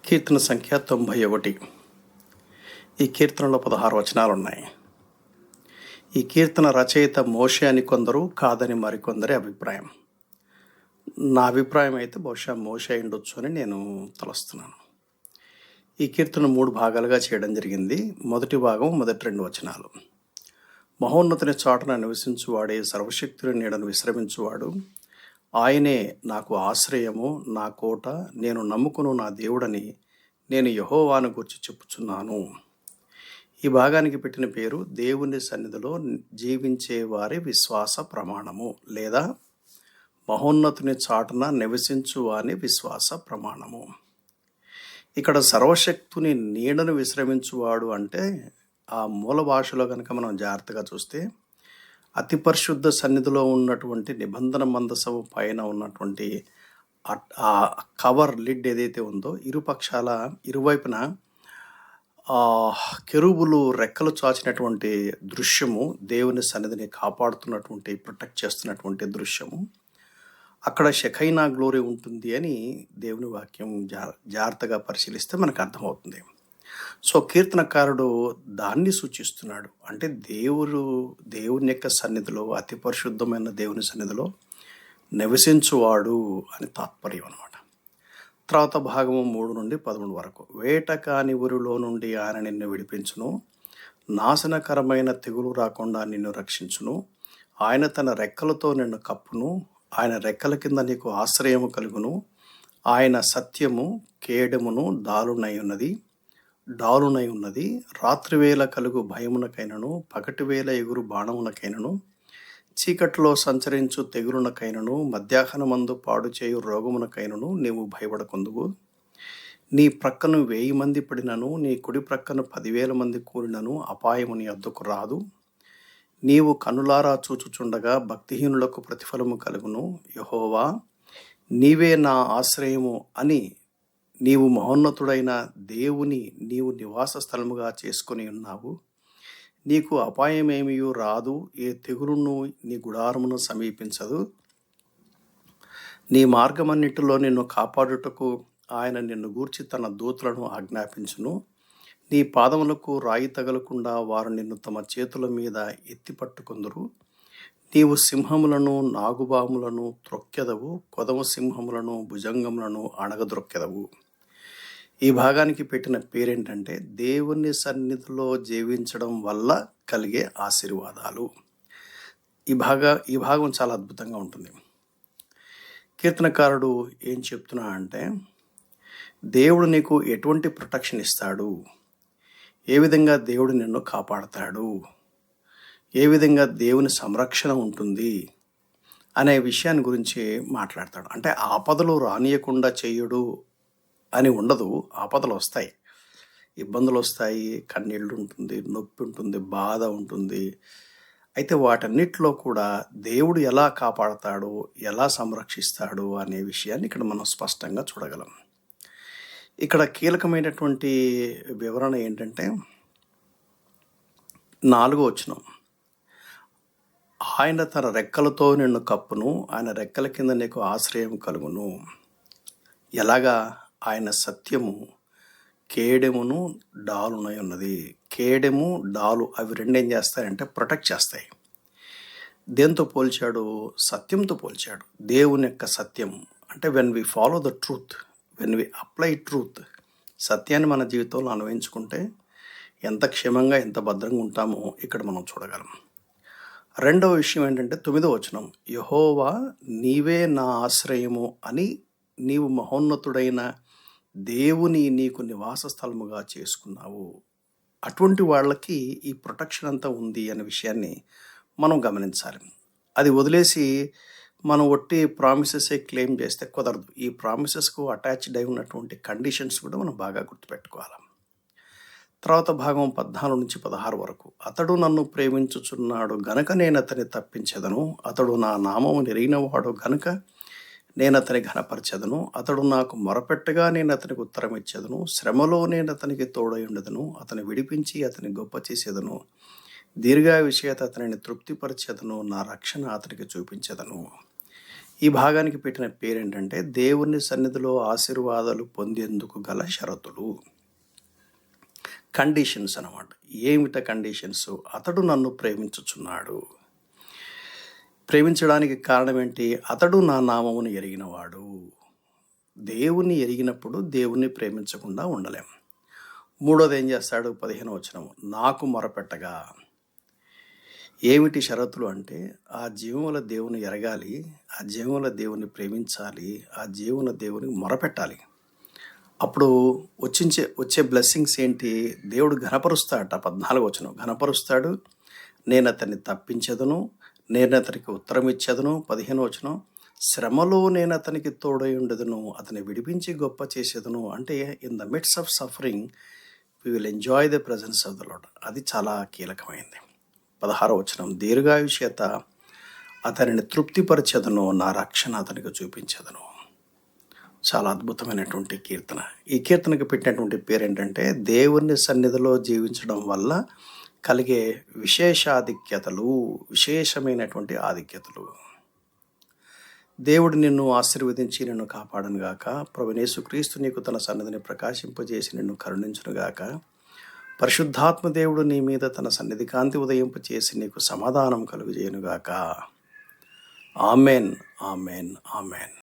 కీర్తన సంఖ్య 91. ఈ కీర్తనలో 16 వచనాలు ఉన్నాయి. ఈ కీర్తన రచయిత మోషే అని కొందరు, కాదని మరికొందరి అభిప్రాయం. నా అభిప్రాయం అయితే బహుశా మోషే ఉండొచ్చు అని నేను తలస్తున్నాను. ఈ కీర్తన 3 భాగాలుగా చేయడం జరిగింది. మొదటి భాగం మొదటి 2 వచనాలు. మహోన్నతుని చాటున నివసించువాడే, సర్వశక్తుని నీడను విశ్రమించువాడు, ఆయనే నాకు ఆశ్రయము, నా కోట, నేను నమ్ముకును నా దేవుడని నేను యెహోవాను గూర్చి చెప్పుచున్నాను. ఈ భాగానికి పెట్టిన పేరు దేవుని సన్నిధిలో జీవించే వారి విశ్వాస ప్రమాణము, లేదా మహోన్నతుని చాటున నివసించు వాని విశ్వాస ప్రమాణము. ఇక్కడ సర్వశక్తుని నీడను విశ్రమించువాడు అంటే ఆ మూల భాషలో కనుక మనం జాగ్రత్తగా చూస్తే అతి పరిశుద్ధ సన్నిధిలో ఉన్నటువంటి నిబంధన మందసము పైన ఉన్నటువంటి ఆ కవర్ లిడ్ ఏదైతే ఉందో ఇరువైపున కెరూబులు రెక్కలు చాచినటువంటి దృశ్యము, దేవుని సన్నిధిని కాపాడుతున్నటువంటి, ప్రొటెక్ట్ చేస్తున్నటువంటి దృశ్యము, అక్కడ షెకైనా గ్లోరీ ఉంటుంది అని దేవుని వాక్యం జాగ్రత్తగా పరిశీలిస్తే మనకు అర్థమవుతుంది. సో కీర్తనకారుడు దాన్ని సూచిస్తున్నాడు. అంటే దేవుని యొక్క సన్నిధిలో, అతి పరిశుద్ధమైన దేవుని సన్నిధిలో నివసించువాడు అని తాత్పర్యం అన్నమాట. తర్వాత భాగము 3 నుండి 11 వరకు. వేట కాని ఊరిలో నుండి ఆయన నిన్ను విడిపించును, నాశనకరమైన తెగులు రాకుండా నిన్ను రక్షించును, ఆయన తన రెక్కలతో నిన్ను కప్పును, ఆయన రెక్కల కింద నీకు ఆశ్రయము కలుగును, ఆయన సత్యము కేడమును డాలునై ఉన్నది, రాత్రివేళ కలుగు భయమునకైనను, పగటివేళ ఎగురు బాణమునకైనను, చీకట్లో సంచరించు తెగులునకైనను, మధ్యాహ్నమందు పాడు చేయు రోగమునకైనను నీవు భయపడకుందువు. నీ ప్రక్కను 1000 మంది పడినను, నీ కుడి ప్రక్కను 10,000 మంది కూలినను అపాయము నీ వద్దకు రాదు. నీవు కనులారా చూచుచుండగా భక్తిహీనులకు ప్రతిఫలము కలుగును. యెహోవా, నీవే నా ఆశ్రయము అని నీవు మహోన్నతుడైన దేవుని నీవు నివాస స్థలముగా చేసుకొని ఉన్నావు. నీకు అపాయమేమియూ రాదు, ఏ తెగులును నీ గుడారమును సమీపించదు. నీ మార్గమన్నిటిలో నిన్ను కాపాడుటకు ఆయన నిన్ను గూర్చి తన దూతలను ఆజ్ఞాపించును. నీ పాదములకు రాయి తగలకుండా వారు నిన్ను తమ చేతుల మీద ఎత్తి పట్టుకుందురు. నీవు సింహములను, నాగుబాములను త్రొక్కెదవు, కొదమ సింహములను, భుజంగములను అణగద్రొక్కెదవు. ఈ భాగానికి పెట్టిన పేరేంటంటే దేవుని సన్నిధిలో జీవించడం వల్ల కలిగే ఆశీర్వాదాలు. ఈ భాగం చాలా అద్భుతంగా ఉంటుంది. కీర్తనకారుడు ఏం చెప్తున్నా అంటే, దేవుడు నీకు ఎటువంటి ప్రొటెక్షన్ ఇస్తాడు, ఏ విధంగా దేవుడు నిన్ను కాపాడతాడు, ఏ విధంగా దేవుని సంరక్షణ ఉంటుంది అనే విషయాన్ని గురించి మాట్లాడతాడు. అంటే ఆపదలు రానియకుండా చేయడు అని ఉండదు. ఆపదలు వస్తాయి, ఇబ్బందులు వస్తాయి, కన్నీళ్ళు ఉంటుంది, నొప్పి ఉంటుంది, బాధ ఉంటుంది. అయితే వాటన్నిటిలో కూడా దేవుడు ఎలా కాపాడతాడు, ఎలా సంరక్షిస్తాడు అనే విషయాన్ని ఇక్కడ మనం స్పష్టంగా చూడగలం. ఇక్కడ కీలకమైనటువంటి వివరణ ఏంటంటే 4వ వచనం, ఆయన తన రెక్కలతో నిన్ను కప్పును, ఆయన రెక్కల కింద నీకు ఆశ్రయం కలుగును. ఎలాగా? ఆయన సత్యము కేడెమును డాలునై ఉన్నది. కేడెము, డాలు అవి రెండు ఏం చేస్తాయంటే ప్రొటెక్ట్ చేస్తాయి. దేంతో పోల్చాడు? సత్యంతో పోల్చాడు. దేవుని యొక్క సత్యం అంటే when we follow the truth, when we apply truth, సత్యాన్ని మన జీవితంలో అన్వయించుకుంటే ఎంత క్షేమంగా, ఎంత భద్రంగా ఉంటామో ఇక్కడ మనం చూడగలం. రెండవ విషయం ఏంటంటే 9వ వచనం, యెహోవా నీవే నా ఆశ్రయము అని నీవు మహోన్నతుడైన దేవుని నీకు నివాస స్థలముగా చేసుకున్నావు. అటువంటి వాళ్ళకి ఈ ప్రొటెక్షన్ అంతా ఉంది అనే విషయాన్ని మనం గమనించాలి. అది వదిలేసి మనం ఒట్టి ప్రామిసెసే క్లెయిమ్ చేస్తే కుదరదు. ఈ ప్రామిసెస్కు అటాచ్డ్ అయి ఉన్నటువంటి కండిషన్స్ కూడా మనం బాగా గుర్తుపెట్టుకోవాలి. తర్వాత భాగం 14 నుంచి 16 వరకు, అతడు నన్ను ప్రేమించుచున్నాడు గనుక నేను అతని తప్పించెదను, అతడు నా నామము ఎరిగినవాడు గనుక నేను అతని ఘనపరచెదను, అతడు నాకు మొరపెట్టగా నేను అతనికి ఉత్తరం ఇచ్చేదను, శ్రమలో నేను అతనికి తోడై ఉండెదను, అతని విడిపించి అతని గొప్ప చేసేదను, దీర్ఘాయుష్యత అతనిని తృప్తిపరిచేదను, నా రక్షణ అతనికి చూపించేదను. ఈ భాగానికి పెట్టిన పేరేంటంటే దేవుని సన్నిధిలో ఆశీర్వాదాలు పొందేందుకు గల షరతులు, కండిషన్స్ అన్నమాట. ఏమిట కండిషన్స్? అతడు నన్ను ప్రేమించుచున్నాడు. ప్రేమించడానికి కారణం ఏంటి? అతడు నా నామమును ఎరిగినవాడు. దేవుణ్ణి ఎరిగినప్పుడు దేవుణ్ణి ప్రేమించకుండా ఉండలేం. మూడోది ఏం చేస్తాడు? 15వ వచనం, నాకు మొరపెట్టగా. ఏమిటి షరతులు అంటే ఆ జీవముల దేవుని ఎరగాలి, ఆ జీవముల దేవుని ప్రేమించాలి, ఆ జీవముల దేవుని మొరపెట్టాలి. అప్పుడు వచ్చే బ్లెస్సింగ్స్ ఏంటి? దేవుడు ఘనపరుస్తాడట. 14వ వచనం, ఘనపరుస్తాడు, నేను అతన్ని తప్పించదును, నేను అతనికి ఉత్తరం ఇచ్చేదను. 15వ వచనం, శ్రమలో నేను అతనికి తోడై ఉండదును, అతన్ని విడిపించి గొప్ప చేసేదను. అంటే in the midst of suffering we will enjoy the presence of the Lord. అది చాలా కీలకమైంది. 16వ వచనం, దీర్ఘాయుష్ చేత అతనిని తృప్తిపరచెదను, నా రక్షణ అతనికి చూపించదను. చాలా అద్భుతమైనటువంటి కీర్తన. ఈ కీర్తనకు పెట్టినటువంటి పేరు ఏంటంటే దేవుని సన్నిధిలో జీవించడం వల్ల కలిగే విశేషాధిక్యతలు, విశేషమైనటువంటి ఆధిక్యతలు. దేవుడు నిన్ను ఆశీర్వదించి నిన్ను కాపాడను గాక. ప్రభువైన యేసుక్రీస్తు నీకు తన సన్నిధిని ప్రకాశింపజేసి నిన్ను కరుణించును గాక. పరిశుద్ధాత్మ దేవుడు నీ మీద తన సన్నిధి కాంతి ఉదయింపచేసి నీకు సమాధానం కలుగజేయును గాక. Amen, amen, amen.